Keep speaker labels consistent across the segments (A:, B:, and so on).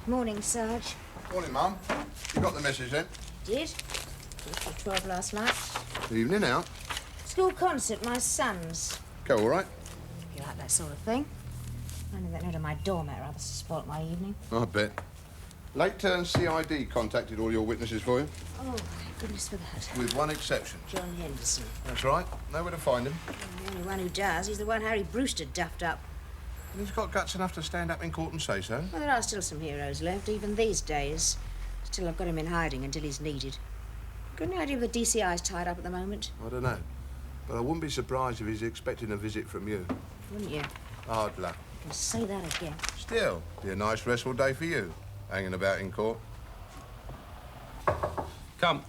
A: Morning, Sarge.
B: Morning, Mum. You got the message then?
A: Did. Finished at 12 last night.
B: Evening out.
A: School concert, my son's.
B: Go all right?
A: You like that sort of thing? Only that note on my doormat rather spoilt my evening.
B: I bet. Late turn CID contacted all your witnesses for you.
A: Oh, thank goodness for that.
B: With one exception.
A: John Henderson.
B: That's right. Know where to find him.
A: The only one who does. He's the one Harry Brewster duffed up.
B: And he's got guts enough to stand up in court and say so.
A: Well, there are still some heroes left, even these days. Still, I've got him in hiding until he's needed. Got any idea where the DCI's tied up at the moment?
B: I don't know. But I wouldn't be surprised if he's expecting a visit from you.
A: Wouldn't you?
B: Hard luck.
A: You can say that again.
B: Still, be a nice restful day for you, hanging about in court.
C: Come.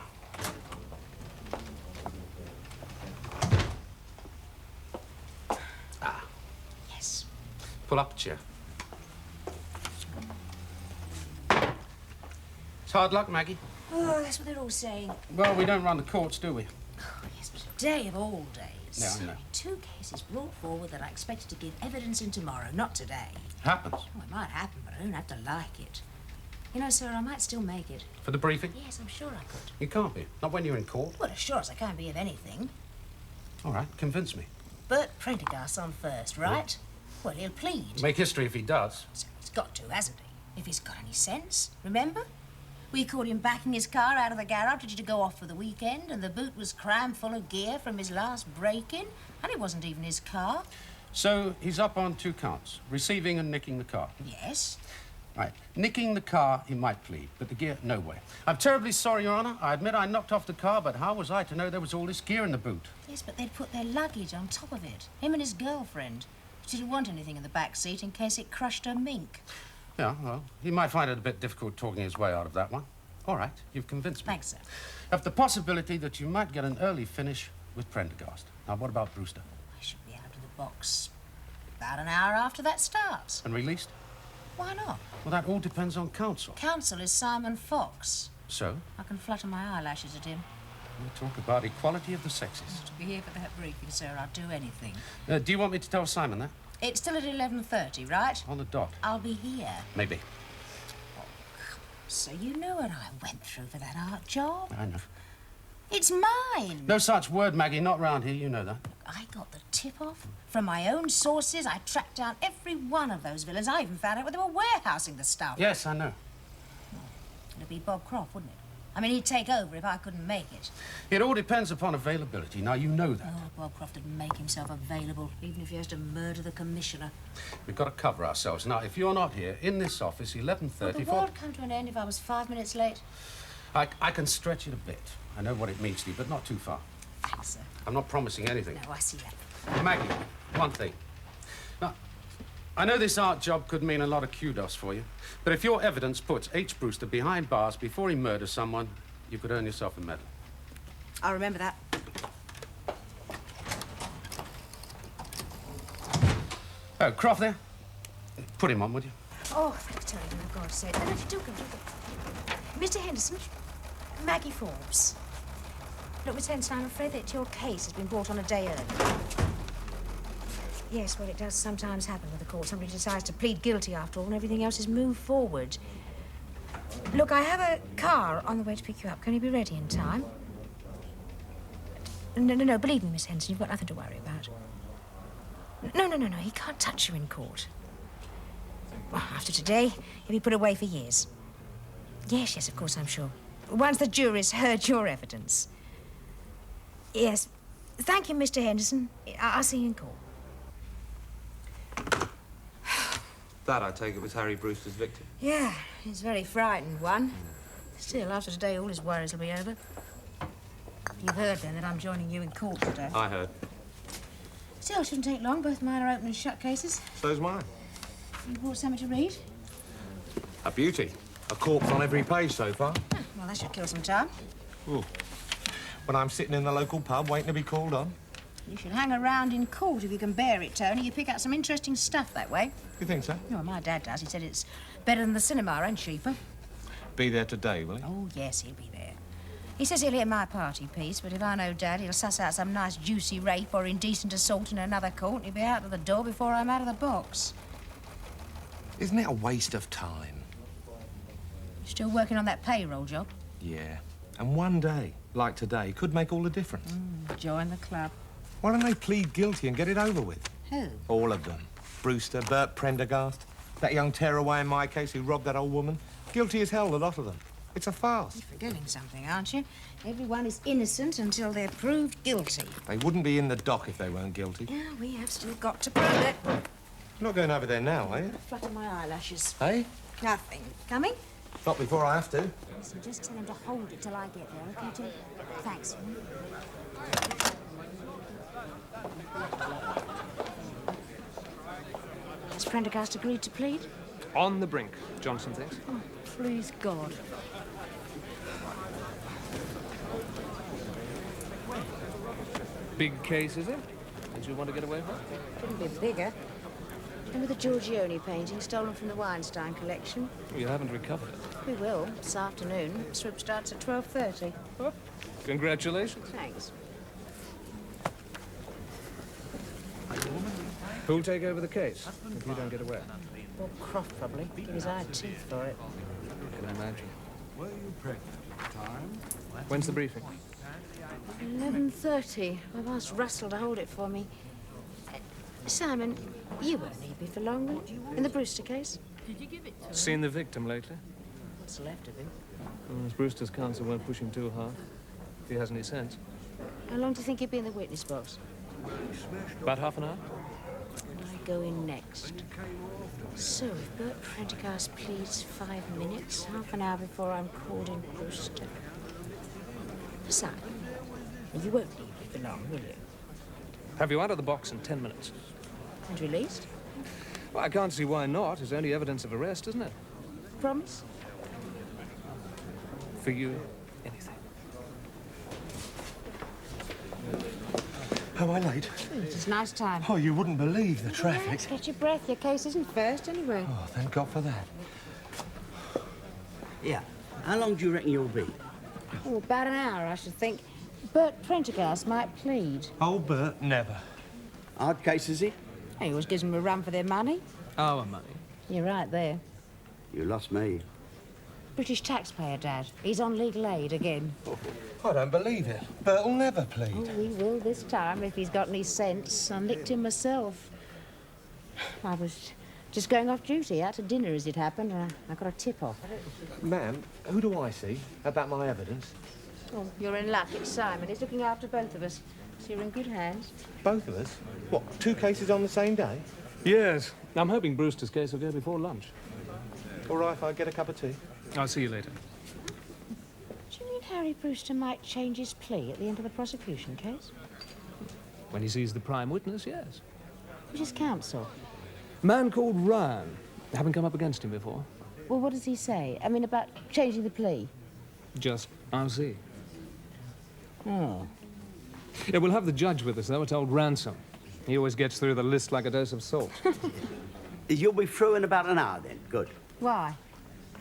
A: Yes.
C: Pull up a chair. It's hard luck, Maggie.
A: Oh, that's what they're all saying.
C: Well, we don't run the courts, do we?
A: Oh, yes, but a day of all days.
C: Yeah, I know.
A: 2 cases brought forward that I expected to give evidence in tomorrow, not today.
C: Happens.
A: Oh, it might happen, but I don't have to like it. You know, sir, I might still make it.
C: For the briefing?
A: Yes, I'm sure I could.
C: You can't be. Not when you're in court.
A: Well, as sure as I can be of anything.
C: All right, convince me.
A: Bert Prendergast on first, right? Well, he'll plead.
C: Make history if he does.
A: So he's got to, hasn't he? If he's got any sense. Remember? We caught him backing his car out of the garage to go off for the weekend, and the boot was crammed full of gear from his last break-in, and it wasn't even his car.
C: So he's up on 2 counts, receiving and nicking the car.
A: Yes.
C: Right. Nicking the car, he might plead, but the gear, no way. I'm terribly sorry, Your Honor. I admit I knocked off the car, but how was I to know there was all this gear in the boot?
A: Yes, but they'd put their luggage on top of it. Him and his girlfriend. She didn't want anything in the back seat in case it crushed her mink.
C: Yeah, well, he might find it a bit difficult talking his way out of that one. All right, you've convinced me.
A: Thanks, sir.
C: Of the possibility that you might get an early finish with Prendergast. Now, what about Brewster?
A: I should be out of the box about an hour after that starts.
C: And released?
A: Why not?
C: Well, that all depends on counsel.
A: Counsel is Simon Fox.
C: So?
A: I can flutter my eyelashes at him.
C: We talk about equality of the sexes.
A: To be here for that briefing, sir, I'd do anything.
C: Do you want me to tell Simon that?
A: It's still at 11:30, right?
C: On the dot.
A: I'll be here.
C: Maybe.
A: So you know what I went through for that art job?
C: I know.
A: It's mine.
C: No such word, Maggie. Not round here. You know that.
A: I got the tip-off from my own sources. I tracked down every one of those villains. I even found out where they were warehousing the stuff.
C: Yes, I know.
A: It'd be Bob Croft, wouldn't it? I mean, he'd take over if I couldn't make it.
C: It all depends upon availability. Now, you know that.
A: Oh, Bob Croft would make himself available, even if he has to murder the commissioner.
C: We've got to cover ourselves. Now, if you're not here, in this office, 11:30...
A: Would the world come to an end if I was 5 minutes late?
C: I can stretch it a bit. I know what it means to you, but not too far.
A: Thanks, sir.
C: I'm not promising anything.
A: No, I see that.
C: Maggie, one thing. Now, I know this art job could mean a lot of kudos for you, but if your evidence puts H. Brewster behind bars before he murders someone, you could earn yourself a medal.
A: I'll remember that.
C: Oh, Croft there? Put him on, would you?
A: Oh, thanks, Terry, for God's sake. No, do go. Mr. Henderson, Maggie Forbes. Look, Miss Henderson, I'm afraid that your case has been brought on a day early. Yes, well, it does sometimes happen with the court. Somebody decides to plead guilty after all and everything else is moved forward. Look, I have a car on the way to pick you up. Can you be ready in time? No, believe me, Miss Henderson, you've got nothing to worry about. No, he can't touch you in court. Well, after today, he'll be put away for years. Yes, of course, I'm sure. Once the jury's heard your evidence. Yes. Thank you, Mr. Henderson. I'll see you in court.
D: That, I take it, was Harry Brewster's victim.
A: Yeah, he's a very frightened one. Still, after today, all his worries will be over. You've heard, then, that I'm joining you in court today.
D: I heard.
A: Still, it shouldn't take long. Both mine are open and shut cases.
D: So's mine.
A: You brought something to read?
D: A beauty. A corpse on every page so far.
A: Oh, well, that should kill some time.
D: Ooh. When I'm sitting in the local pub waiting to be called on.
A: You should hang around in court if you can bear it, Tony. You pick out some interesting stuff that way.
D: You think so?
A: Oh, my dad does. He said it's better than the cinema and cheaper.
D: Be there today, will he?
A: Oh, yes, he'll be there. He says he'll hear my party piece, but if I know Dad, he'll suss out some nice juicy rape or indecent assault in another court and he'll be out of the door before I'm out of the box.
D: Isn't it a waste of time?
A: Still working on that payroll job?
D: Yeah. And one day, like today, could make all the difference.
A: Join the club.
D: Why don't they plead guilty and get it over with?
A: Who?
D: All of them. Brewster, Bert Prendergast, that young tearaway in my case who robbed that old woman. Guilty as hell, the lot of them. It's a farce.
A: You're forgetting something, aren't you? Everyone is innocent until they're proved guilty.
D: They wouldn't be in the dock if they weren't guilty.
A: Yeah, we have still got to prove it.
D: You're not going over there now, are you?
A: Flutter my eyelashes.
D: Hey?
A: Nothing. Coming?
D: Not before I have to.
A: Listen, just tell him to hold it till I get there, okay, Tim? Thanks. Has Prendergast agreed to plead?
E: On the brink, Johnson thinks.
A: Oh, please God.
E: Big case, is it? Things you want to get away with?
A: Couldn't be bigger. Remember the Giorgione painting stolen from the Weinstein collection?
E: You haven't recovered it.
A: We will, this afternoon. Swoop starts at 12:30.
E: Oh, congratulations.
A: Thanks.
E: Who'll take over the case if you don't get away?
A: Bob Croft, probably. Give his eye teeth for it.
E: I can imagine. When's the briefing?
A: 11:30. I've asked Russell to hold it for me. Simon, you won't need me for long, will you? In the Brewster case?
E: Seen the victim lately?
A: What's left of him?
E: Brewster's counsel won't push him too hard. If he has any sense.
A: How long do you think he'd be in the witness box?
E: About half an hour?
A: I go in next. So, if Bert Prendergast pleads 5 minutes, half an hour before I'm called in Brewster. Simon, you won't leave me for long, will you?
E: Have you out of the box in 10 minutes?
A: And released?
E: Well, I can't see why not. It's only evidence of arrest, isn't it?
A: Promise?
E: For you, anything.
D: Am I late?
A: It's a nice time.
D: Oh, you wouldn't believe the traffic.
A: Relax, get your breath. Your case isn't first, anyway.
D: Oh, thank God for that.
F: Yeah. How long do you reckon you'll be?
A: Oh, about an hour, I should think. Bert Prendergast might plead.
D: Oh, Bert, never.
F: Hard case, is it?
A: He always gives them a run for their money.
E: Our money.
A: You're right there.
F: You lost me.
A: British taxpayer, Dad. He's on legal aid again.
D: I don't believe it. Bert'll never plead.
A: Oh, he will this time if he's got any sense. I licked him myself. I was just going off duty, out to dinner as it happened, and I got a tip off.
D: Ma'am, who do I see about my evidence?
A: Oh, you're in luck. It's Simon. He's looking after both of us. So you're in good hands.
D: Both of us? What, 2 cases on the same day?
E: Yes. I'm hoping Brewster's case will go before lunch.
D: All right, if I get a cup of tea.
E: I'll see you later.
A: Do you mean Harry Brewster might change his plea at the end of the prosecution case?
E: When he sees the prime witness, yes.
A: Who's his counsel?
E: A man called Ryan. Haven't come up against him before.
A: Well, what does he say? I mean, about changing the plea?
E: Just, I'll see.
A: Oh.
E: Yeah, we'll have the judge with us, though. It's old Ransom. He always gets through the list like a dose of salt.
F: You'll be through in about an hour, then. Good.
A: Why?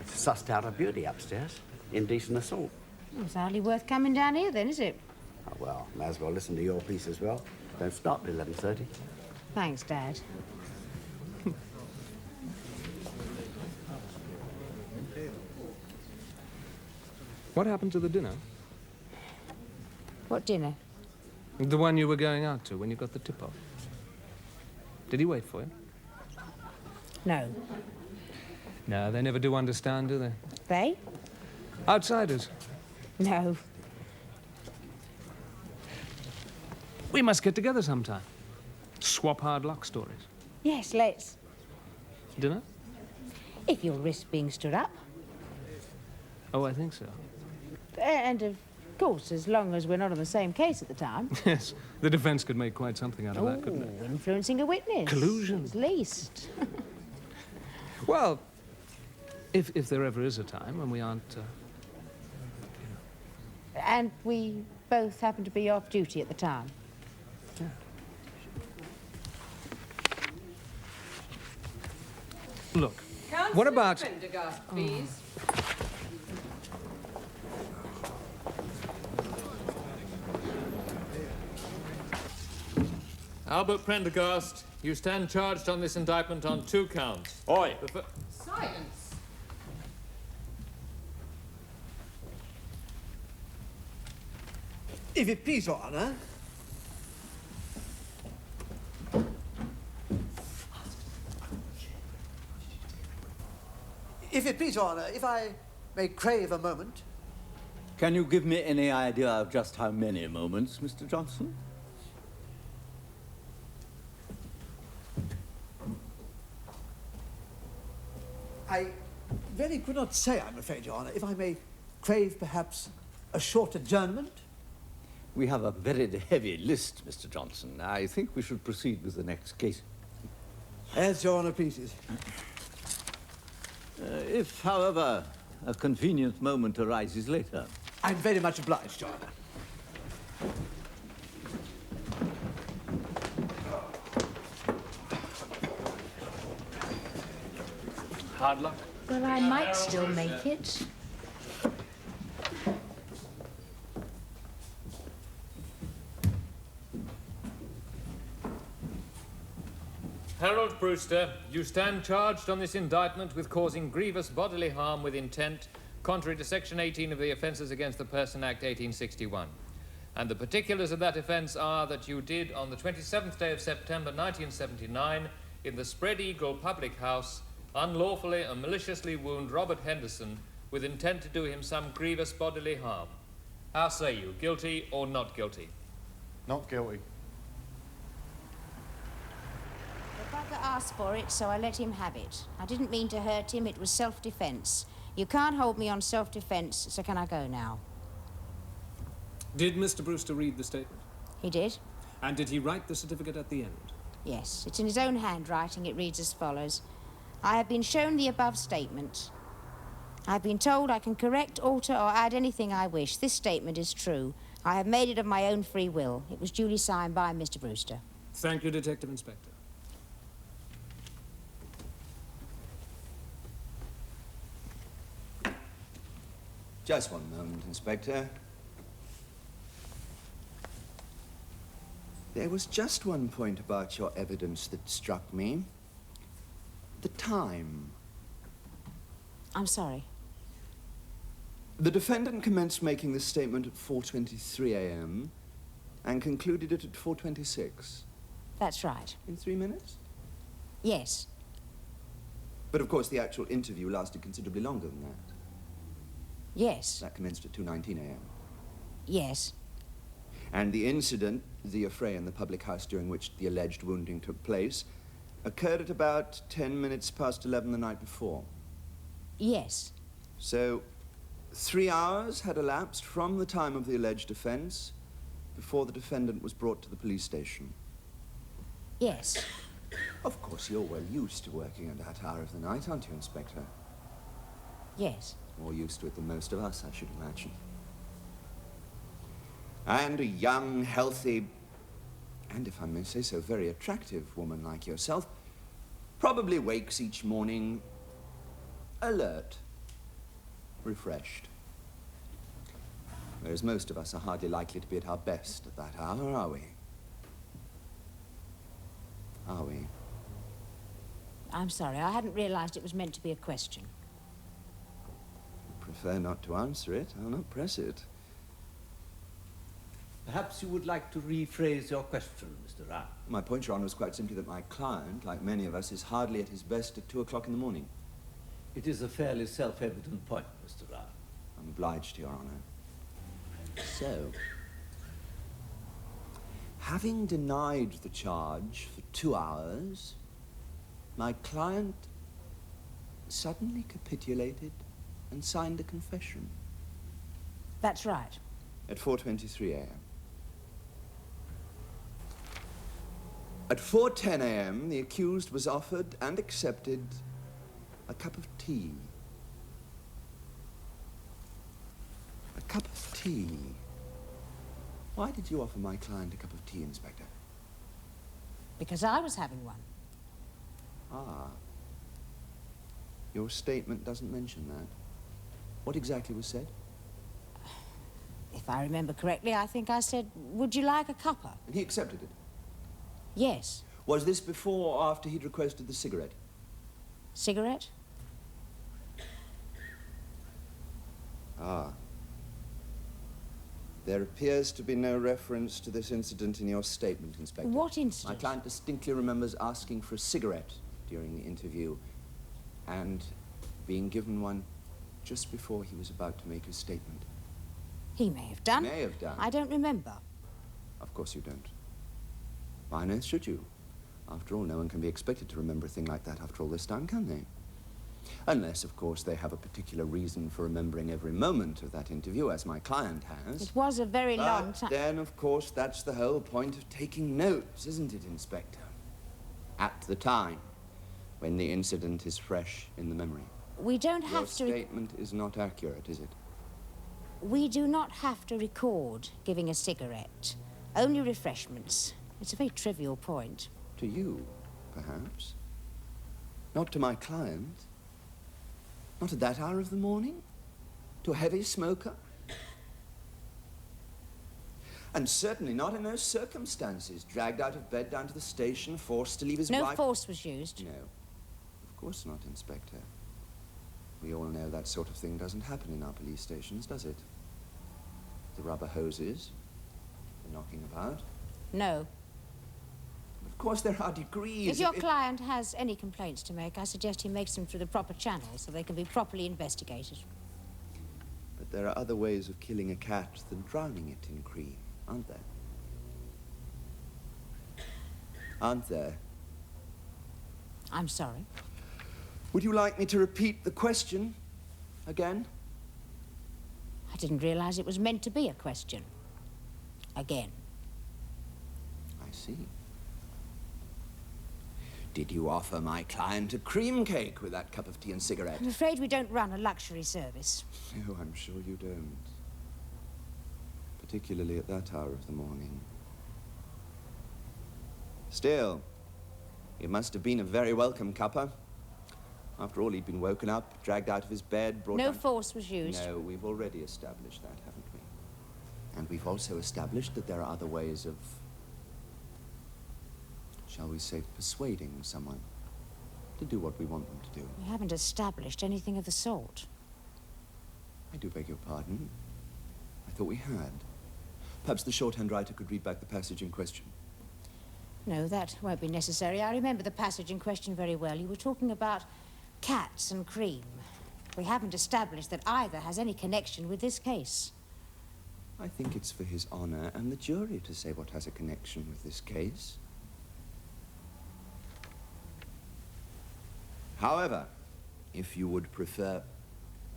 F: Sussed out a beauty upstairs. Indecent assault.
A: Well, it's hardly worth coming down here, then, is it?
F: Oh, well, may as well listen to your piece as well. Don't start till 11:30.
A: Thanks, Dad.
E: What happened to the dinner?
A: What dinner?
E: The one you were going out to when you got the tip-off. Did he wait for you?
A: No.
E: No, they never do understand, do they?
A: They?
E: Outsiders.
A: No.
E: We must get together sometime. Swap hard luck stories.
A: Yes, let's.
E: Dinner?
A: If you'll risk being stood up.
E: Oh, I think so.
A: And, of course, as long as we're not on the same case at the time.
E: Yes, the defense could make quite something out of that, couldn't it?
A: Influencing a witness.
E: Collusion.
A: At least.
E: Well, if there ever is a time when we aren't,
A: And we both happen to be off duty at the time.
E: Yeah. Look, what about...
G: Prendergast, please.
H: Albert Prendergast, you stand charged on this indictment on 2 counts.
I: Oi!
G: Silence. If it please Your Honour. If it please Your Honour, if I may crave a moment.
I: Can you give me any idea of just how many moments, Mr. Johnson?
G: I really could not say, I'm afraid, Your Honour. If I may crave, perhaps, a short adjournment?
I: We have a very heavy list, Mr. Johnson. I think we should proceed with the next case.
G: As Your Honour pleases.
I: If, however, a convenient moment arises later.
G: I'm very much obliged, Your Honour.
H: Hard luck.
A: Well, I might still make it.
H: Harold Brewster, you stand charged on this indictment with causing grievous bodily harm with intent, contrary to Section 18 of the Offences Against the Person Act 1861. And the particulars of that offence are that you did, on the 27th day of September 1979, in the Spread Eagle public house, unlawfully and maliciously wound Robert Henderson with intent to do him some grievous bodily harm. How say you, guilty or not guilty?
B: Not guilty.
A: The bugger asked for it, so I let him have it. I didn't mean to hurt him. It was self-defence. You can't hold me on self-defence, so can I go now?
E: Did Mr. Brewster read the statement?
A: He did.
E: And did he write the certificate at the end?
A: Yes, it's in his own handwriting. It reads as follows. I have been shown the above statement. I've been told I can correct, alter, or add anything I wish. This statement is true. I have made it of my own free will. It was duly signed by Mr. Brewster.
E: Thank you, Detective Inspector.
F: Just one moment, Inspector. There was just one point about your evidence that struck me. The time.
A: I'm sorry.
F: The defendant commenced making this statement at 4:23 a.m. and concluded it at 4:26.
A: That's right.
F: In 3 minutes?
A: Yes.
F: But of course the actual interview lasted considerably longer than that.
A: Yes.
F: That commenced at 2:19 a.m.
A: Yes.
F: And the incident, the affray in the public house during which the alleged wounding took place, occurred at about 10 minutes past 11 the night before.
A: Yes.
F: So 3 hours had elapsed from the time of the alleged offence before the defendant was brought to the police station.
A: Yes.
F: Of course, you're well used to working at that hour of the night, aren't you, Inspector?
A: Yes.
F: More used to it than most of us, I should imagine. And a young, healthy, and if I may say so, very attractive woman like yourself probably wakes each morning alert, refreshed. Whereas most of us are hardly likely to be at our best at that hour, are we? Are we?
A: I'm sorry. I hadn't realized it was meant to be a question.
F: I prefer not to answer it. I'll not press it.
I: Perhaps you would like to rephrase your question, Mr. Rao.
F: My point, Your Honor, was quite simply that my client, like many of us, is hardly at his best at 2 o'clock in the morning.
I: It is a fairly self-evident point, Mr. Rao.
F: I'm obliged to Your Honor. So, having denied the charge for 2 hours, my client suddenly capitulated and signed a confession.
A: That's right.
F: At 4:23 a.m. At 4:10 a.m., the accused was offered and accepted a cup of tea. A cup of tea. Why did you offer my client a cup of tea, Inspector?
A: Because I was having one.
F: Ah. Your statement doesn't mention that. What exactly was said?
A: If I remember correctly, I think I said, would you like a cuppa?
F: And he accepted it.
A: Yes.
F: Was this before or after he'd requested the cigarette?
A: Cigarette?
F: Ah. There appears to be no reference to this incident in your statement, Inspector.
A: What incident?
F: My client distinctly remembers asking for a cigarette during the interview and being given one just before he was about to make his statement.
A: He may have done.
F: May have done.
A: I don't remember.
F: Of course you don't. Why on earth should you? After all, no one can be expected to remember a thing like that after all this time, can they? Unless, of course, they have a particular reason for remembering every moment of that interview, as my client has.
A: It was a very long time.
F: Then, of course, that's the whole point of taking notes, isn't it, Inspector? At the time, when the incident is fresh in the memory.
A: We don't have to...
F: Your statement is not accurate, is it?
A: We do not have to record giving a cigarette. Only refreshments. It's a very trivial point.
F: To you, perhaps. Not to my client. Not at that hour of the morning? To a heavy smoker? And certainly not in those circumstances. Dragged out of bed down to the station, forced to leave his wife...
A: No force was used.
F: No. Of course not, Inspector. We all know that sort of thing doesn't happen in our police stations, does it? The rubber hoses, the knocking about.
A: No.
F: Of course, there are degrees.
A: If your client has any complaints to make, I suggest he makes them through the proper channels so they can be properly investigated.
F: But there are other ways of killing a cat than drowning it in cream, aren't there? Aren't there?
A: I'm sorry.
F: Would you like me to repeat the question again?
A: I didn't realize it was meant to be a question. Again.
F: I see. Did you offer my client a cream cake with that cup of tea and cigarette?
A: I'm afraid we don't run a luxury service.
F: No, I'm sure you don't. Particularly at that hour of the morning. Still, it must have been a very welcome cuppa. After all, he'd been woken up, dragged out of his bed, brought
A: No
F: down...
A: force was used.
F: No, we've already established that, haven't we? And we've also established that there are other ways of, shall we say, persuading someone to do what we want them to do.
A: We haven't established anything of the sort.
F: I do beg your pardon. I thought we had. Perhaps the shorthand writer could read back the passage in question.
A: No, that won't be necessary. I remember the passage in question very well. You were talking about cats and cream. We haven't established that either has any connection with this case.
F: I think it's for his honor and the jury to say what has a connection with this case. However, if you would prefer,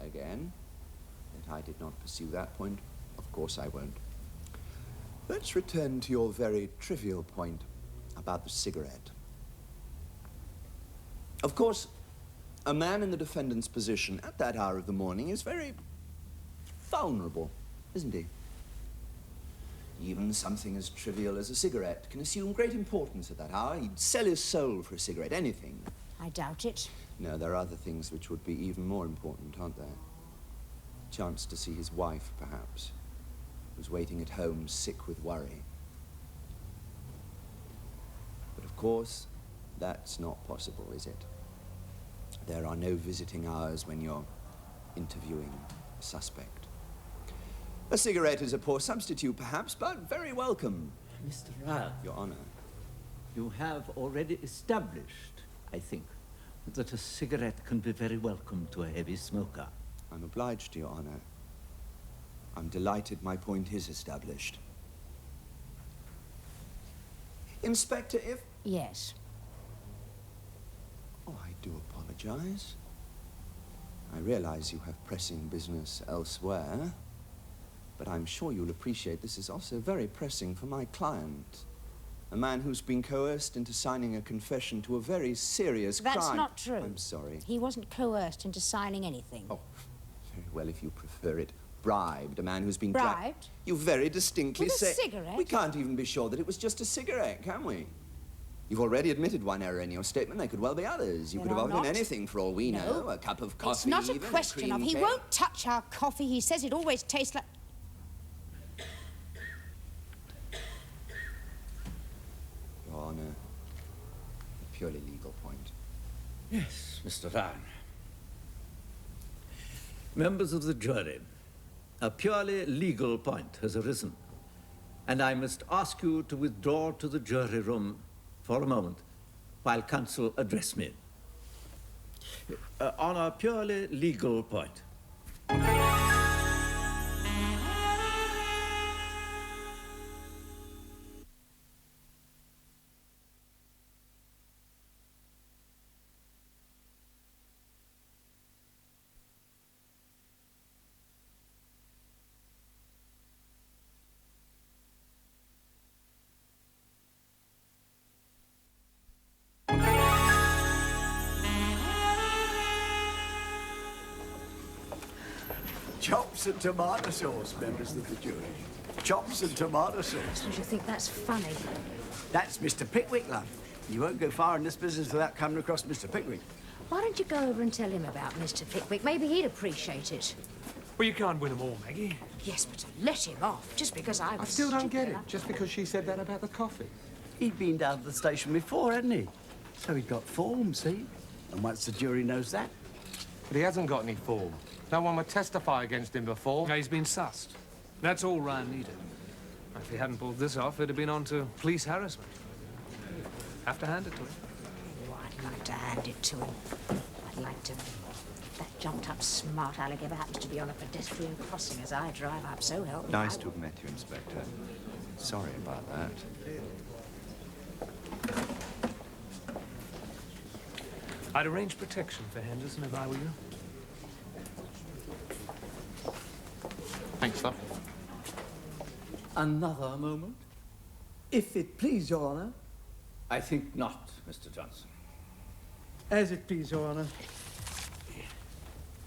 F: again, that I did not pursue that point, of course I won't. Let's return to your very trivial point about the cigarette. Of course, a man in the defendant's position at that hour of the morning is very vulnerable, isn't he? Even something as trivial as a cigarette can assume great importance at that hour. He'd sell his soul for a cigarette, anything.
A: I doubt it.
F: No, there are other things which would be even more important, aren't there? Chance to see his wife, perhaps, who's waiting at home, sick with worry. But of course, that's not possible, is it? There are no visiting hours when you're interviewing a suspect. A cigarette is a poor substitute, perhaps, but very welcome.
I: Mr. Ryan,
F: Your Honor.
I: you have already established, I think, that a cigarette can be very welcome to a heavy smoker.
F: I'm obliged to Your Honor. I'm delighted my point is established. Inspector, if...
A: Yes.
F: Oh, I do apologize. I realize you have pressing business elsewhere, but I'm sure you'll appreciate this is also very pressing for my client. A man who's been coerced into signing a confession to a very serious crime.
A: That's not true.
F: I'm sorry.
A: He wasn't coerced into signing anything.
F: Oh, very well, if you prefer it. Bribed, a man who's been...
A: Bribed?
F: You very distinctly
A: With a
F: say...
A: cigarette?
F: We can't even be sure that it was just a cigarette, can we? You've already admitted one error in your statement. There could well be others. You
A: There
F: could have
A: are
F: offered
A: not.
F: anything for all we
A: No.
F: know. A cup of coffee,
A: It's not a
F: even,
A: question of...
F: cream
A: He
F: cake.
A: won't touch our coffee. He says it always tastes like...
F: Your Honor, a purely legal point.
I: Yes, Mr. Ryan. Members of the jury, A purely legal point has arisen, and I must ask you to withdraw to the jury room for a moment while counsel address me. On a purely legal point.
G: Chops and tomato sauce, members of the jury. Chops and tomato sauce.
A: Don't you think that's funny?
J: That's Mr. Pickwick, love. You won't go far in this business without coming across Mr. Pickwick.
A: Why don't you go over and tell him about Mr. Pickwick? Maybe he'd appreciate it.
E: Well, you can't win them all, Maggie.
A: Yes, but to let him off just because I was
D: I still don't
A: stupid
D: get it,
A: enough-
D: just because she said that about the coffee.
J: He'd been down to the station before, hadn't he? So he'd got form, see? And once the jury knows that...
D: But he hasn't got any form. No one would testify against him before.
E: No, he's been sussed. That's all Ryan needed. If he hadn't pulled this off, it'd have been on to police harassment. Have to hand it to him.
A: Oh, I'd like to hand it to him. I'd like to. That jumped-up smart aleck ever happens to be on a pedestrian crossing as I drive up, so help me.
F: Nice to have met you, Inspector. Sorry about that.
E: I'd arrange protection for Henderson if I were you.
D: Thanks, sir.
I: Another moment?
G: If it please your honour.
I: I think not, Mr. Johnson.
G: As it please your honour.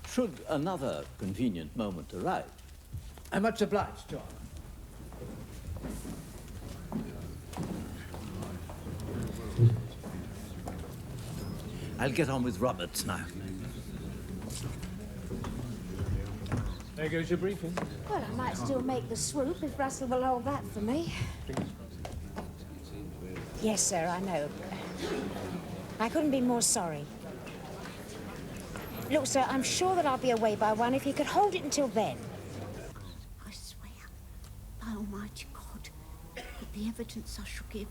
I: Should another convenient moment arrive,
G: I'm much obliged, your honour.
I: I'll get on with Roberts now.
E: There goes your briefing.
A: Well, I might still make the swoop if Russell will hold that for me. Yes, sir, I know. I couldn't be more sorry. Look, sir, I'm sure that I'll be away by 1 if you could hold it until then.
K: I swear, by Almighty God, that the evidence I shall give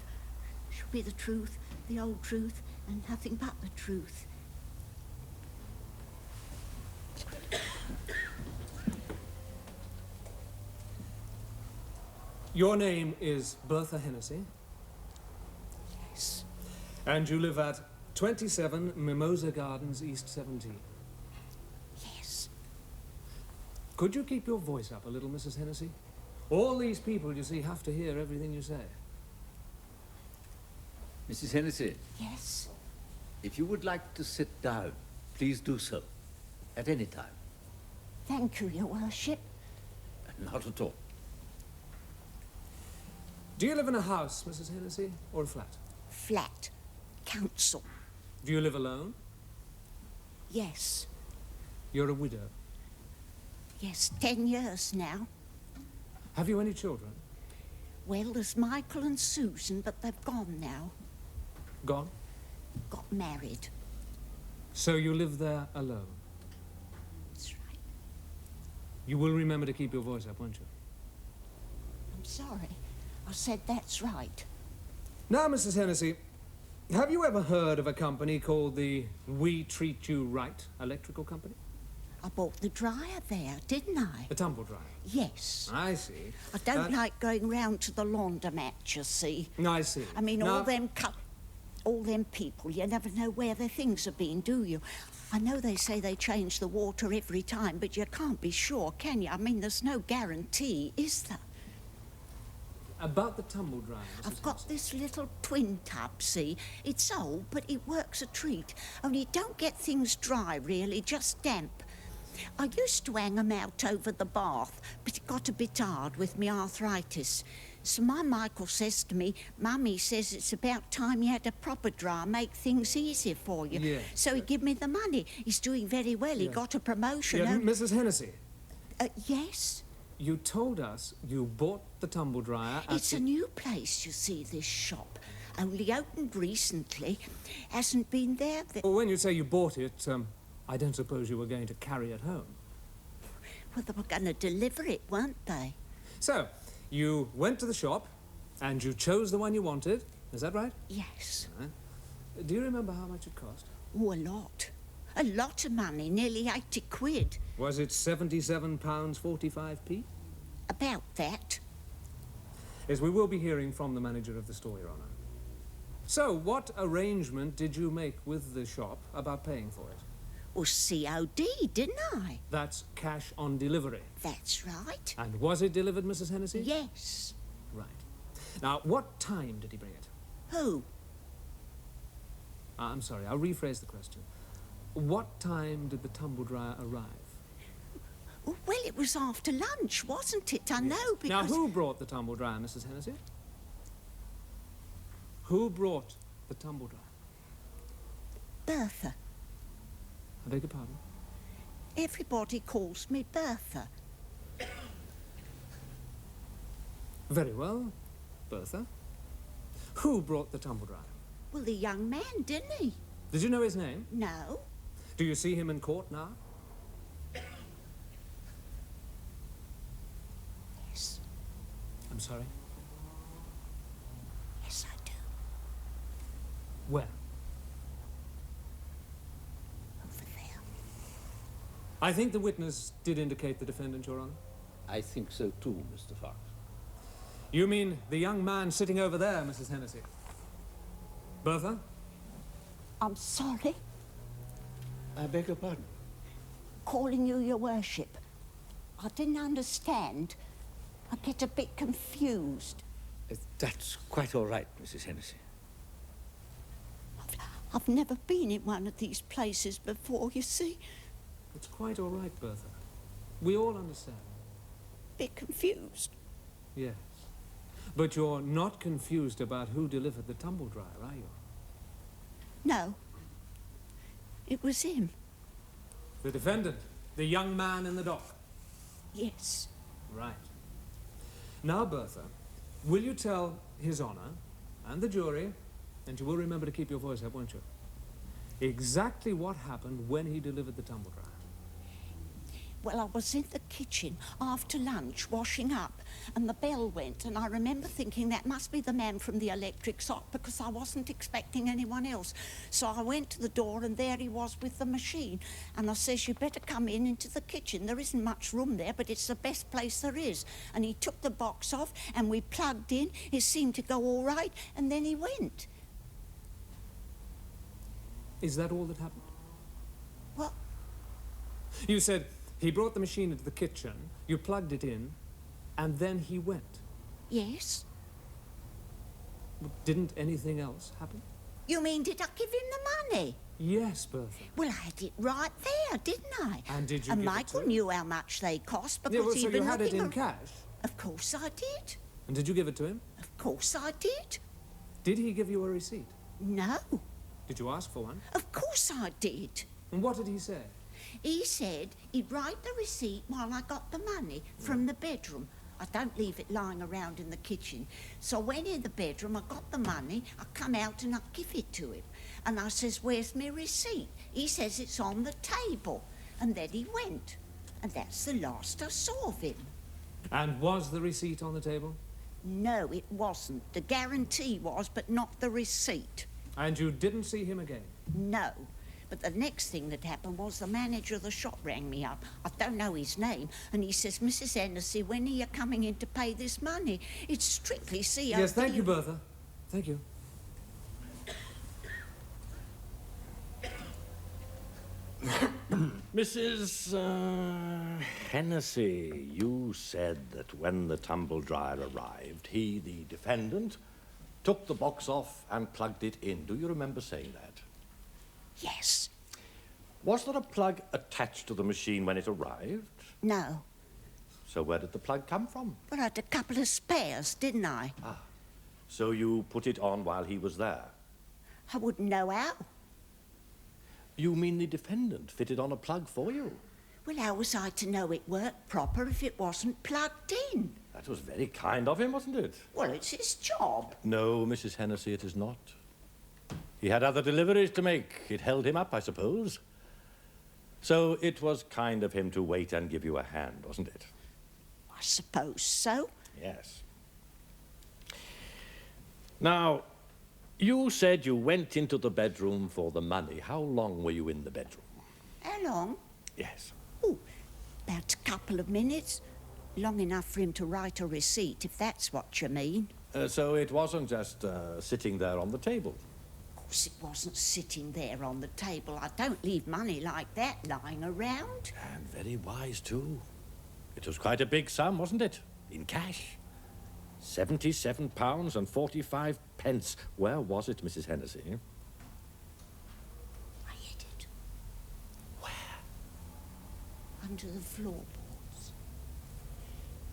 K: shall be the truth, the whole truth, and nothing but the truth.
E: Your name is Bertha Hennessey,
K: Yes,
E: and you live at 27 Mimosa Gardens, East 17.
K: yes.
E: Could you keep your voice up a little, Mrs. Hennessey? All these people, you see, have to hear everything you say.
I: Mrs. Hennessey,
K: Yes.
I: if you would like to sit down, please do so. At any time.
K: Thank you, Your Worship.
I: Not at all.
E: Do you live in a house, Mrs. Hennessey, or a flat?
K: Flat. Council.
E: Do you live alone?
K: Yes.
E: You're a widow.
K: Yes, 10 years now.
E: Have you any children?
K: Well, there's Michael and Susan, but they've gone now.
E: Gone?
K: Got married.
E: So you live there alone?
K: That's right.
E: You will remember to keep your voice up, won't you?
K: I'm sorry. I said that's right.
E: Now, Mrs. Hennessey, have you ever heard of a company called the We Treat You Right electrical company?
K: I bought the dryer there, didn't I?
E: The tumble dryer?
K: Yes.
E: I see.
K: I don't like going round to the laundromat, you see.
E: I see.
K: I mean,
E: Now-
K: all them people, you never know where their things have been, do you? I know they say they change the water every time, but you can't be sure, can you? I mean, there's no guarantee, is there?
E: About the tumble dryer, Mrs.
K: I've got this little twin tub, see? It's old, but it works a treat. Only it don't get things dry, really, just damp. I used to hang 'em out over the bath, but it got a bit hard with me arthritis. So my Michael says to me, Mummy says it's about time you had a proper dryer, make things easier for you.
E: Yeah.
K: So he give me the money. He's doing very well. He got a promotion.
E: Yeah,
K: and-
E: Mrs. Hennessey,
K: yes?
E: you told us you bought the tumble dryer at
K: It's a new place, you see, this shop. Only opened recently. Hasn't been there.
E: Well, when you say you bought it, I don't suppose you were going to carry it home.
K: Well, they were going to deliver it, weren't they?
E: So, you went to the shop, and you chose the one you wanted. Is that right?
K: Yes.
E: Do you remember how much it cost?
K: Oh, a lot. A lot of money, nearly 80 quid.
E: Was it £77.45p?
K: About that.
E: Yes, we will be hearing from the manager of the store, Your Honour. So, what arrangement did you make with the shop about paying for it?
K: Well, COD, didn't I?
E: That's cash on delivery.
K: That's right.
E: And was it delivered, Mrs. Hennessey?
K: Yes.
E: Right. Now, what time did he bring it?
K: Who?
E: I'm sorry, I'll rephrase the question. What time did the tumble dryer arrive?
K: Well, it was after lunch, wasn't it? I know, because...
E: Now, who brought the tumble dryer, Mrs. Hennessey? Who brought the tumble dryer?
K: Bertha.
E: I beg your pardon?
K: Everybody calls me Bertha.
E: Very well, Bertha. Who brought the tumble dryer?
K: Well, the young man, didn't he?
E: Did you know his name?
K: No.
E: Do you see him in court now?
K: Yes.
E: I'm sorry?
K: Yes, I do.
E: Where?
K: Over there.
E: I think the witness did indicate the defendant, Your Honour.
I: I think so too, Mr. Fox.
E: You mean the young man sitting over there, Mrs. Hennessey? Bertha?
K: I'm sorry.
I: I beg your pardon.
K: Calling you, Your Worship. I didn't understand. I get a bit confused.
I: That's quite all right, Mrs. Hennessey.
K: I've never been in one of these places before, you see.
E: It's quite all right, Bertha. We all understand.
K: Bit confused.
E: Yes. But you're not confused about who delivered the tumble dryer, are you?
K: No. It was him.
E: The defendant, the young man in the dock.
K: Yes.
E: Right. Now, Bertha, will you tell His Honour and the jury, and you will remember to keep your voice up, won't you? Exactly what happened when he delivered the tumble dryer.
K: Well, I was in the kitchen after lunch washing up, and the bell went, and I remember thinking that must be the man from the electric sock, because I wasn't expecting anyone else. So I went to the door, and there he was with the machine. And I says, you better come into the kitchen. There isn't much room there, but it's the best place there is. And he took the box off, and we plugged in. It seemed to go all right, and then he went.
E: Is that all that happened?
K: What?
E: You said he brought the machine into the kitchen, you plugged it in, and then he went.
K: Yes.
E: Didn't anything else happen?
K: You mean, did I give him the money?
E: Yes, Bertha.
K: Well, I had it right there, didn't I?
E: And did you
K: And
E: give it
K: Michael
E: to him?
K: knew how much they cost, because
E: Yeah, well,
K: he'd
E: so you
K: been
E: had it
K: looking
E: in
K: ar-
E: cash?
K: Of course I did.
E: And did you give it to him?
K: Of course I did.
E: Did he give you a receipt?
K: No.
E: Did you ask for one?
K: Of course I did.
E: And what did he say?
K: He said he'd write the receipt while I got the money from the bedroom. I don't leave it lying around in the kitchen. So I went in the bedroom, I got the money, I come out and I give it to him. And I says, where's my receipt? He says it's on the table. And then he went. And that's the last I saw of him.
E: And was the receipt on the table?
K: No, it wasn't. The guarantee was, but not the receipt.
E: And you didn't see him again?
K: No. But the next thing that happened was the manager of the shop rang me up. I don't know his name. And he says, Mrs. Hennessey, when are you coming in to pay this money? It's strictly COD.
E: Yes, thank you, Bertha. Thank you.
L: Mrs. Hennessey, you said that when the tumble dryer arrived, he, the defendant, took the box off and plugged it in. Do you remember saying that?
K: Yes.
L: Was there a plug attached to the machine when it arrived?
K: No.
L: So where did the plug come from?
K: But I had a couple of spares, didn't I?
L: Ah, so you put it on while he was there?
K: I wouldn't know how.
L: You mean the defendant fitted on a plug for you?
K: Well, how was I to know it worked proper if it wasn't plugged in?
L: That was very kind of him, wasn't it?
K: Well, it's his job.
L: No, Mrs. Hennessey, it is not. He had other deliveries to make. It held him up, I suppose. So it was kind of him to wait and give you a hand, wasn't it?
K: I suppose so.
L: Yes. Now, you said you went into the bedroom for the money. How long were you in the bedroom?
K: How long?
L: Yes.
K: Oh, about a couple of minutes. Long enough for him to write a receipt, if that's what you mean.
L: So it wasn't just sitting there on the table?
K: Of course it wasn't sitting there on the table. I don't leave money like that lying around.
L: And very wise, too. It was quite a big sum, wasn't it? In cash. £77 and 45 pence. Where was it, Mrs. Hennessey?
K: I hid it. Where? Under the floorboards.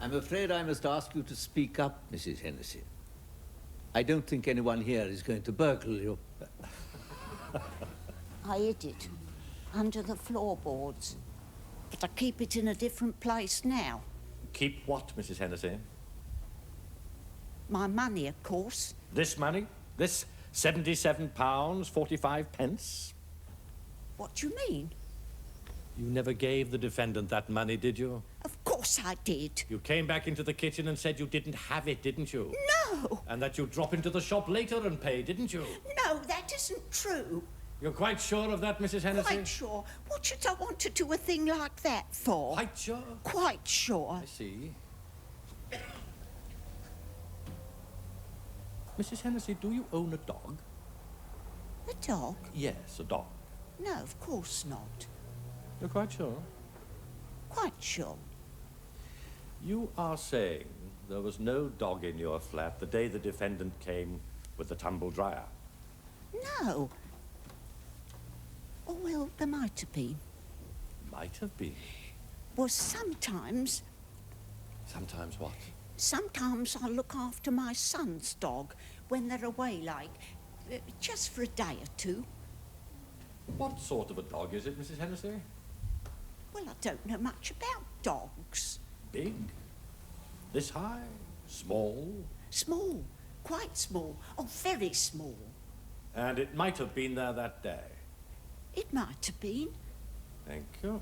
I: I'm afraid I must ask you to speak up, Mrs. Hennessey. I don't think anyone here is going to burgle you.
K: I hid it. Under the floorboards. But I keep it in a different place now.
L: Keep what, Mrs. Hennessey?
K: My money, of course.
L: This money? This £77, 45 pence?
K: What do you mean?
L: You never gave the defendant that money, did you?
K: Of course I did.
L: You came back into the kitchen and said you didn't have it, didn't you?
K: No!
L: And that you'd drop into the shop later and pay, didn't you?
K: No, that isn't true.
L: You're quite sure of that, Mrs. Hennessey?
K: Quite sure. What should I want to do a thing like that for?
L: Quite sure?
K: Quite sure.
L: I see. Mrs. Hennessey, do you own a dog?
K: A dog?
L: Yes, a dog.
K: No, of course not.
L: You're quite sure?
K: Quite sure.
L: You are saying there was no dog in your flat the day the defendant came with the tumble dryer?
K: No. Oh, well, there might have been.
L: Might have been.
K: Well, sometimes...
L: Sometimes what?
K: Sometimes I look after my son's dog when they're away, like, just for a day or two.
L: What sort of a dog is it, Mrs. Hennessey?
K: Well, I don't know much about dogs.
L: Big? This high? Small?
K: Small. Quite small. Oh, very small.
L: And it might have been there that day?
K: It might have been.
L: Thank you.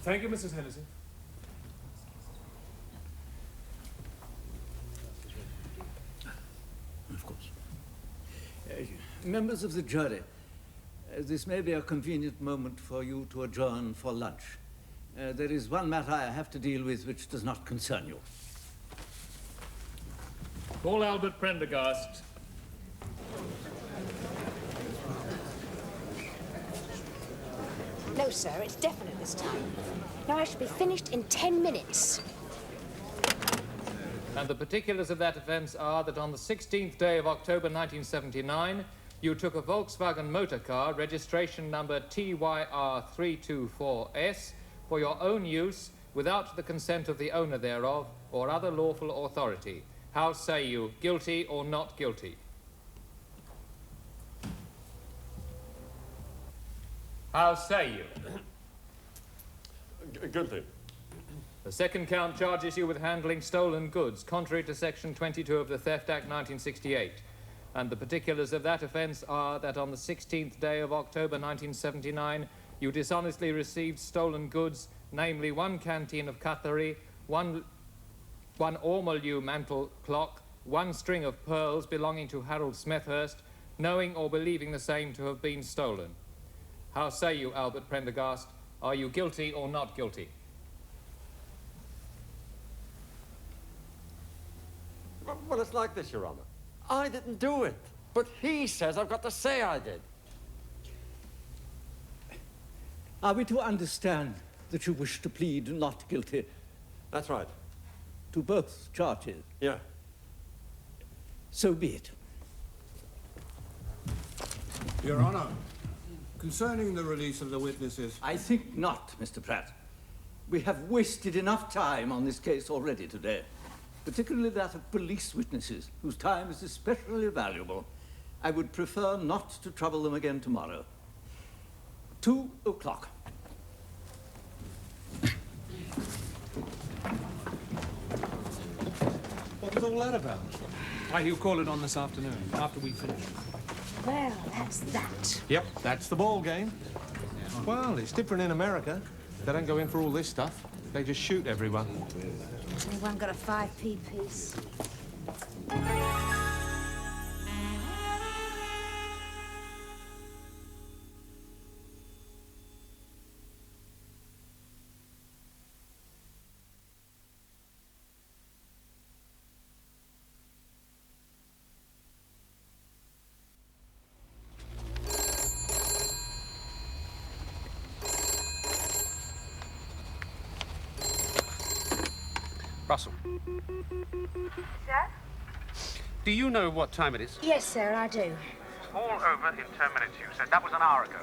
E: Thank you, Mrs. Hennessey.
I: Of course. Members of the jury, this may be a convenient moment for you to adjourn for lunch. There is one matter I have to deal with which does not concern you.
H: Call Albert Prendergast.
A: No, sir, it's definite this time. Now, I shall be finished in 10 minutes.
H: And the particulars of that offence are that on the 16th day of October 1979, you took a Volkswagen motor car, registration number TYR324S, for your own use without the consent of the owner thereof or other lawful authority. How say you, guilty or not guilty? How say you?
L: Guilty.
H: The second count charges you with handling stolen goods, contrary to Section 22 of the Theft Act 1968. And the particulars of that offence are that on the 16th day of October 1979, you dishonestly received stolen goods, namely one canteen of cutlery, one ormolu mantle clock, one string of pearls belonging to Harold Smethurst, knowing or believing the same to have been stolen. How say you, Albert Prendergast? Are you guilty or not guilty?
M: Well, it's like this, Your Honor. I didn't do it, but he says I've got to say I did.
I: Are we to understand that you wish to plead not guilty?
M: That's right.
I: To both charges?
M: Yeah.
I: So be it.
N: Your Honor, concerning the release of the witnesses...
I: I think not, Mr. Pratt. We have wasted enough time on this case already today, particularly that of police witnesses, whose time is especially valuable. I would prefer not to trouble them again tomorrow. 2 o'clock.
E: What was all that about? Why, you call it on this afternoon, after we finish.
A: Well, that's that.
D: Yep, that's the ball game. Well, it's different in America. They don't go in for all this stuff. They just shoot everyone.
A: Anyone got a 5p piece?
C: Russell.
A: Sir?
C: Do you know what time it is?
A: Yes, sir, I do.
C: All over in 10 minutes, you said. That was an hour ago.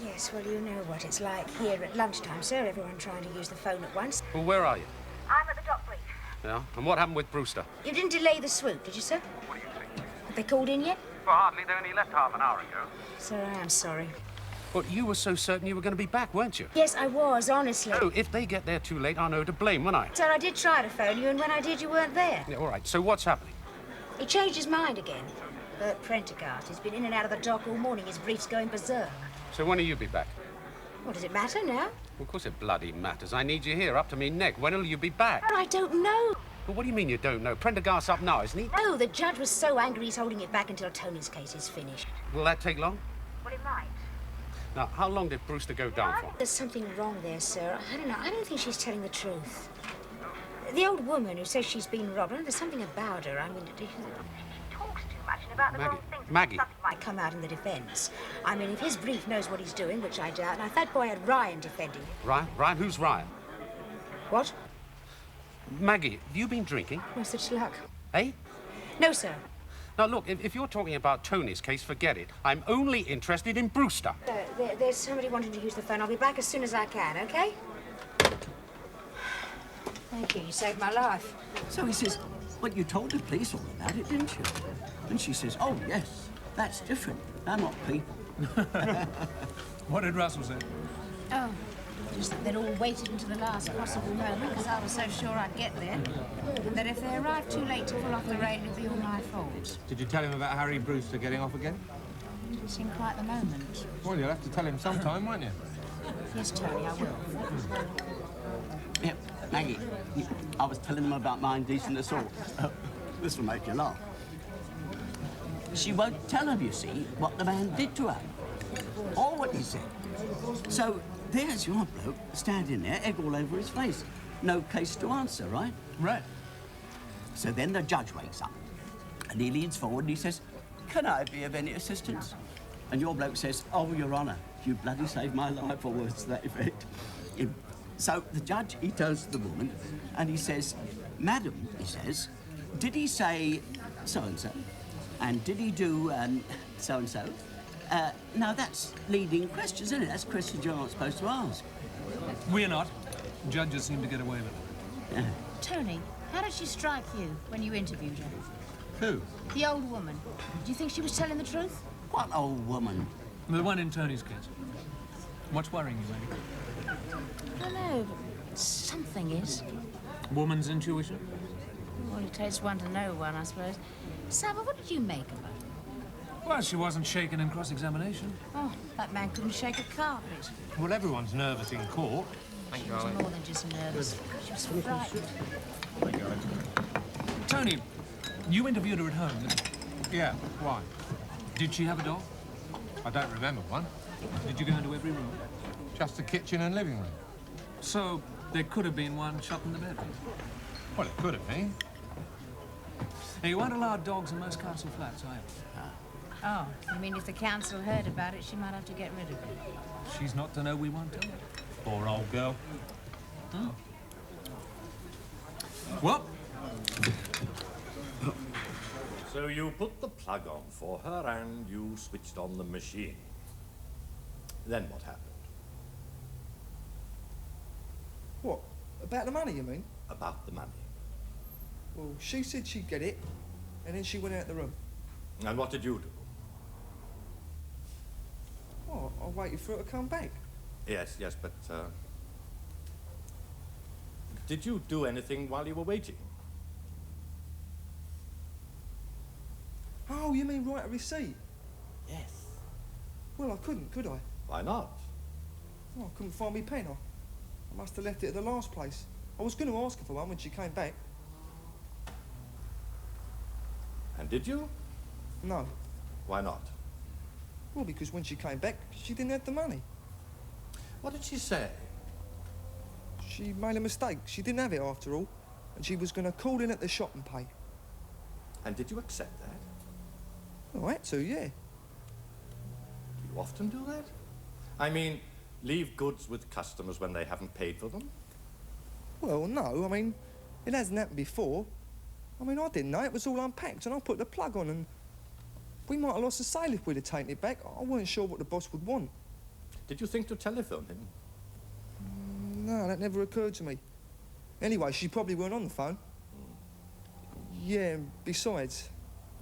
A: Yes, well, you know what it's like here at lunchtime, sir. Everyone trying to use the phone at once.
C: Well, where are you?
A: I'm at the dock brief.
C: Yeah? And what happened with Brewster?
A: You didn't delay the swoop, did you, sir?
C: What do you think?
A: Have they called in yet?
C: Well, hardly. They only left half an hour ago.
A: Sir, I am sorry.
C: But you were so certain you were going to be back, weren't you?
A: Yes, I was, honestly.
C: Oh, if they get there too late, I'll know to blame, won't I?
A: Sir, I did try to phone you, and when I did, you weren't there.
C: Yeah, all right. So what's happening?
A: He changed his mind again. Bert Prendergast. He's been in and out of the dock all morning. His brief's going berserk.
C: So when will you be back?
A: What does it matter now?
C: Well, of course it bloody matters. I need you here, up to me neck. When will you be back?
A: Well, I don't know.
C: Well, what do you mean you don't know? Prendergast's up now, isn't he?
A: No, the judge was so angry he's holding it back until Tony's case is finished.
C: Will that take long?
A: Well, it might.
C: Now, how long did Brewster go down for?
A: There's something wrong there, sir. I don't know. I don't think she's telling the truth. The old woman who says she's been robbed, there's something about her. I mean, she talks too much and about the wrong things.
C: Maggie.
A: Something might come out in the defense. I mean, if his brief knows what he's doing, which I doubt, and if that boy had Ryan defending him.
C: Ryan? Ryan? Who's Ryan?
A: What?
C: Maggie, have you been drinking?
A: No such luck.
C: Eh?
A: No, sir.
C: Now, look, if you're talking about Tony's case, forget it. I'm only interested in Brewster.
A: There's somebody wanting to use the phone. I'll be back as soon as I can, okay? Thank you. You saved my life.
J: So he says, well, you told the police all about it, didn't you? And she says, oh, yes, that's different. They're not people.
E: What did Russell say?
A: Oh, just that they'd all waited until the last possible moment because I was so sure I'd get there. And that if they arrived too late to pull off the raid, it'd be all my fault.
D: Did you tell him about Harry Brewster getting off again?
A: Didn't seem quite the moment.
D: Well, you'll have to tell him sometime, won't you?
A: Yes, Tony, I will.
J: Yeah, Maggie, I was telling them about my indecent assault. This will make you laugh. She won't tell him, you see, what the man did to her. Or what he said. So there's your bloke standing there, egg all over his face. No case to answer, right?
E: Right.
J: So then the judge wakes up, and he leans forward and he says, can I be of any assistance? And your bloke says, oh, Your Honour, you bloody saved my life, or words to that effect. So the judge, he turns to the woman, and he says, Madam, he says, did he say so-and-so? And did he do so-and-so? Now, that's leading questions, isn't it? That's questions you're not supposed to ask.
E: We're not. Judges seem to get away with it.
J: Yeah.
A: Tony, how did she strike you when you interviewed her?
D: Who?
A: The old woman. Do you think she was telling the truth?
J: What old woman?
E: The one in Tony's case. What's worrying you, Maggie?
A: I don't know, but something is.
E: Woman's intuition?
A: Well, it takes one to know one, I suppose. Saba, what did you make of her?
E: Well, she wasn't shaken in cross-examination.
A: Oh, that man couldn't shake a carpet.
D: Well, everyone's nervous in court.
A: She was more than just nervous. She was frightened.
E: Tony, you interviewed her at home, didn't you?
D: Yeah, why?
E: Did she have a doll?
D: I don't remember one.
E: Did you go into every room?
D: Just the kitchen and living room.
E: So there could have been one shot in the bedroom.
D: Well, it could have been.
E: Now, you aren't allowed dogs in most council flats, are you?
A: Oh, you mean if the council heard about it, she might have to get rid of it?
E: She's not to know we won't tell her.
D: Poor old girl.
E: Hmm. Well.
L: So you put the plug on for her and you switched on the machine. Then what happened?
O: What? About the money, you mean?
L: About the money.
O: Well, she said she'd get it, and then she went out the room.
L: And what did you do?
O: Well, I waited for her to come back.
L: Yes, but did you do anything while you were waiting?
O: Oh, you mean write a receipt?
L: Yes.
O: Well, I couldn't, could I?
L: Why not?
O: Oh, I couldn't find me pen. I must have left it at the last place. I was going to ask her for one when she came back.
L: And did you?
O: No.
L: Why not?
O: Well, because when she came back, she didn't have the money.
L: What did she say?
O: She made a mistake. She didn't have it after all. And she was going to call in at the shop and pay.
L: And did you accept that?
O: I had to, yeah.
L: Do you often do that? I mean, leave goods with customers when they haven't paid for them?
O: Well, no, I mean, it hasn't happened before. I mean, I didn't know. It was all unpacked and I put the plug on and we might have lost the sale if we'd have taken it back. I weren't sure what the boss would want.
L: Did you think to telephone him?
O: No, that never occurred to me. Anyway, she probably weren't on the phone. Yeah, and besides...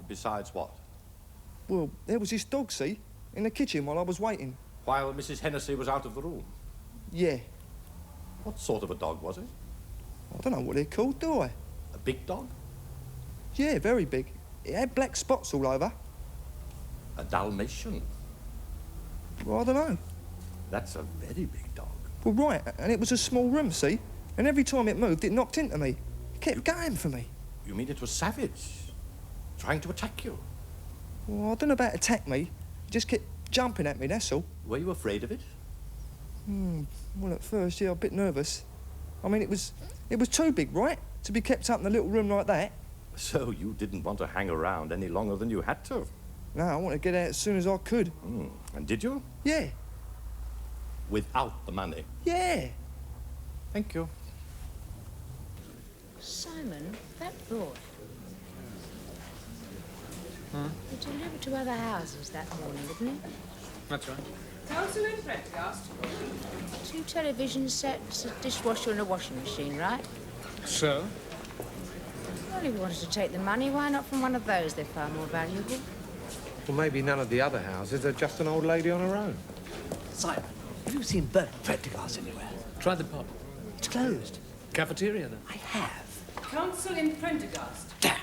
L: Besides what?
O: Well, there was this dog, see, in the kitchen while I was waiting.
L: While Mrs. Hennessey was out of the room?
O: Yeah.
L: What sort of a dog was it?
O: I don't know what they're called, do I?
L: A big dog?
O: Yeah, very big. It had black spots all over.
L: A Dalmatian?
O: Well, I don't know.
L: That's a very big dog.
O: Well, right, and it was a small room, see? And every time it moved, it knocked into me. It kept going for me.
L: You mean it was savage? Trying to attack you?
O: Well, I don't know about attack me. It just kept jumping at me, that's all.
L: Were you afraid of it?
O: Well, at first, yeah, a bit nervous. I mean, it was too big, right? To be kept up in a little room like that.
L: So you didn't want to hang around any longer than you had to?
O: No, I wanted to get out as soon as I could.
L: And did you?
O: Yeah.
L: Without the money?
O: Yeah.
L: Thank you.
A: Simon, that boy. He delivered to other houses that morning, didn't he?
E: That's right.
P: Council in Prendergast.
A: 2 television sets, a dishwasher and a washing machine, right?
E: So?
A: Well, if he wanted to take the money, why not from one of those? They're far more valuable.
D: Well, maybe none of the other houses are just an old lady on her own.
G: Simon, have you seen Bertha Prendergast anywhere?
E: Try the pub.
G: It's closed.
E: Cafeteria, then?
G: I have.
P: Council in Prendergast.
G: Damn.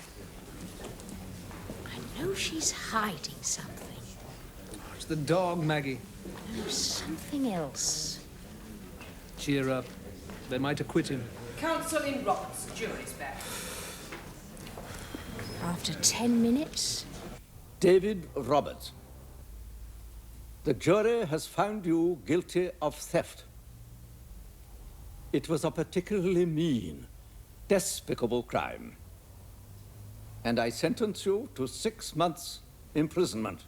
A: I know she's hiding something.
E: It's the dog, Maggie.
A: No, something else.
E: Cheer up. They might acquit him.
P: Council in Roberts. Jury's back.
A: After 10 minutes?
I: David Roberts. The jury has found you guilty of theft. It was a particularly mean, despicable crime. And I sentence you to 6 months' imprisonment.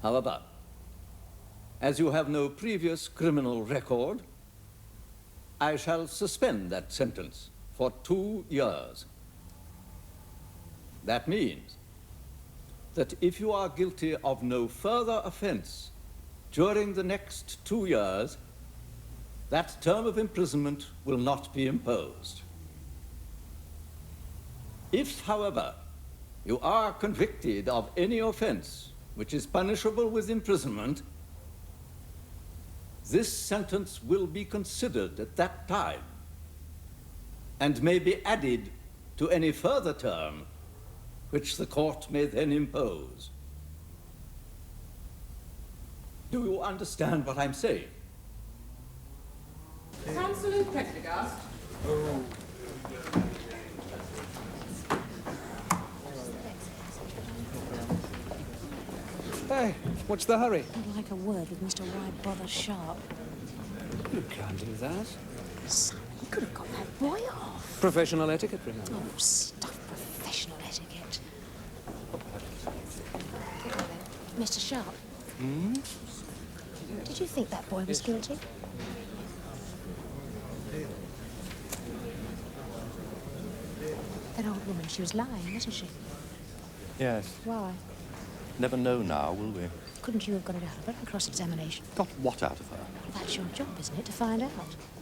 I: However, as you have no previous criminal record, I shall suspend that sentence for 2 years. That means that if you are guilty of no further offense during the next 2 years, that term of imprisonment will not be imposed. If, however, you are convicted of any offense which is punishable with imprisonment, this sentence will be considered at that time and may be added to any further term which the court may then impose. Do you understand what I'm saying?
P: Council in Prendergast.
E: Hey, what's the hurry?
A: I'd like a word with Mr. Why Bother Sharpe.
E: You can't do that.
A: Simon, you could have got that boy off.
E: Professional etiquette, remember?
A: Oh, stuff professional etiquette. Mr. Sharpe. Did you think that boy was guilty? That old woman, she was lying, wasn't she?
L: Yes.
A: Why?
L: Never know now, will we?
A: Couldn't you have got it out of her in cross-examination?
L: Got what out of her?
A: That's your job, isn't it, to find out?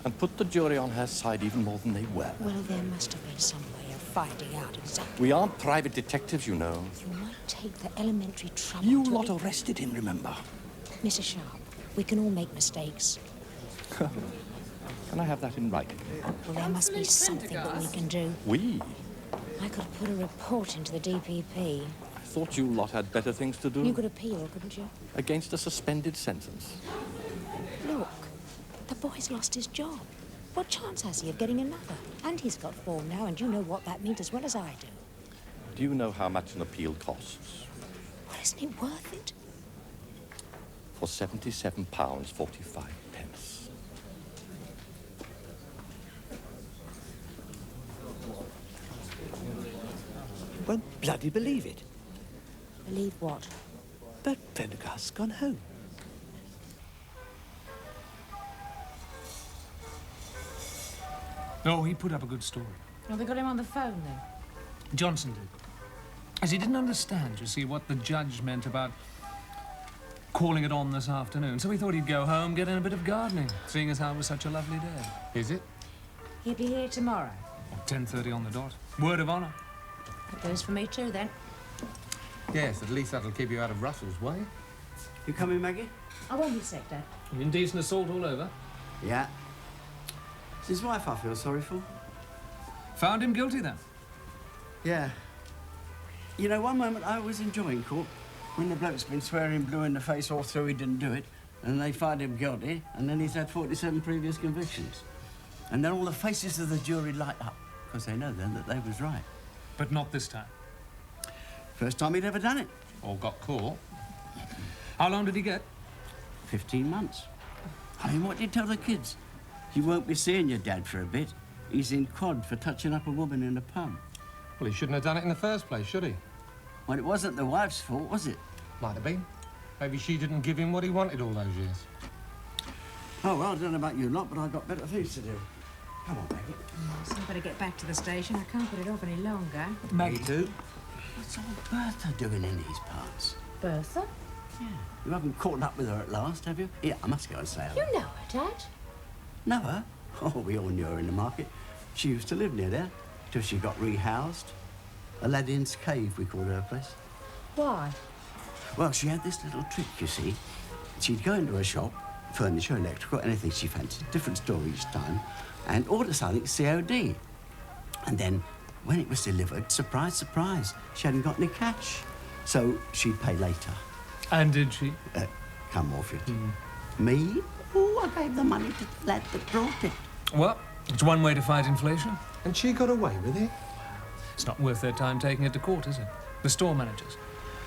L: And put the jury on her side even more than they were.
A: Well, there must have been some way of finding out exactly.
L: We aren't private detectives, you know.
A: You might take the elementary trouble
L: You
A: to...
L: lot arrested him, remember?
A: Mrs. Sharpe, we can all make mistakes.
L: Can I have that in writing?
A: Well, there must be something that we can do.
L: We?
A: I could put a report into the DPP.
L: thought you lot had better things to do.
A: You could appeal, couldn't you?
L: Against a suspended sentence.
A: Look, the boy's lost his job. What chance has he of getting another? And he's got 4 now, and you know what that means as well as I do.
L: Do you know how much an appeal costs?
A: Well, isn't it worth it?
L: For £77.45.
G: Well, bloody believe it.
A: Believe what?
G: But Prendergast's gone home.
E: Oh, he put up a good story.
A: Well, they got him on the phone, then.
E: Johnson did. As he didn't understand, you see, what the judge meant about calling it on this afternoon. So he thought he'd go home, get in a bit of gardening, seeing as how it was such a lovely day.
C: Is it?
A: He'll be here tomorrow.
E: 10:30 on the dot. Word of honour.
A: That goes for me too, then.
C: Yes, at least that'll keep you out of Russell's way.
J: You coming, Maggie?
A: I won't be sick, Dad.
E: Indecent assault all over.
J: Yeah. It's his wife I feel sorry for.
E: Found him guilty, then?
J: Yeah. You know, one moment I was enjoying court when the bloke's been swearing blue in the face all through he didn't do it, and they find him guilty, and then he's had 47 previous convictions. And then all the faces of the jury light up, because they know then that they was right.
E: But not this time.
J: First time he'd ever done it.
C: Or got caught.
E: How long did he get?
J: 15 months. I mean, what did you tell the kids? You won't be seeing your dad for a bit. He's in quad for touching up a woman in a pub.
C: Well, he shouldn't have done it in the first place, should he?
J: Well, it wasn't the wife's fault, was it?
C: Might have been. Maybe she didn't give him what he wanted all those years.
J: Oh, well, I don't know about you lot, but I've got better things to do. Come on, Maggie.
A: Yes, I better get back to the station. I can't put it off any longer.
J: Maggie, too. What's old Bertha doing in these parts?
A: Bertha?
J: Yeah. You haven't caught up with her at last, have you? Yeah, I must go and say hello.
A: You know her, Dad.
J: Know her? Oh, we all knew her in the market. She used to live near there, till she got rehoused. Aladdin's Cave, we called her place.
A: Why?
J: Well, she had this little trick, you see. She'd go into a shop, furniture, electrical, anything she fancied, different store each time, and order something COD. And then, when it was delivered, surprise, surprise, she hadn't got any cash. So she'd pay later.
E: And did she?
J: Come off it. Me? Oh, I gave the money to the lad that brought it.
E: Well, it's one way to fight inflation.
C: And she got away with it?
E: It's not worth their time taking it to court, is it? The store managers.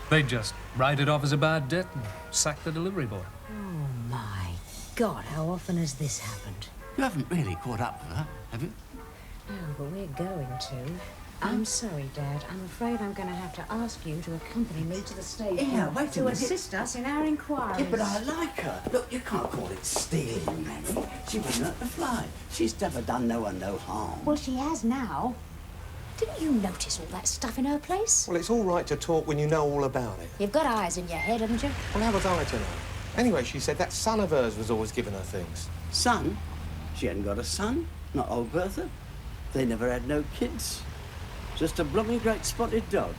E: They'd just write it off as a bad debt and sack the delivery boy.
A: Oh, my God, how often has this happened?
J: You haven't really caught up with her, have you?
A: No, but we're going to. I'm sorry, Dad. I'm afraid I'm going to have to ask you to accompany me to the station.
J: Yeah, wait a
A: to
J: minute.
A: assist us in our inquiries.
J: Yeah, but I like her. Look, you can't call it stealing, Maggie. She wouldn't hurt the fly. She's never done no one no harm.
A: Well, she has now. Didn't you notice all that stuff in her place?
D: Well, it's all right to talk when you know all about it.
A: You've got eyes in your head, haven't you?
D: Well, how was I to know? Anyway, she said that son of hers was always giving her things.
J: Son? She hadn't got a son, not old Bertha. They never had no kids. Just a blooming great spotted dog.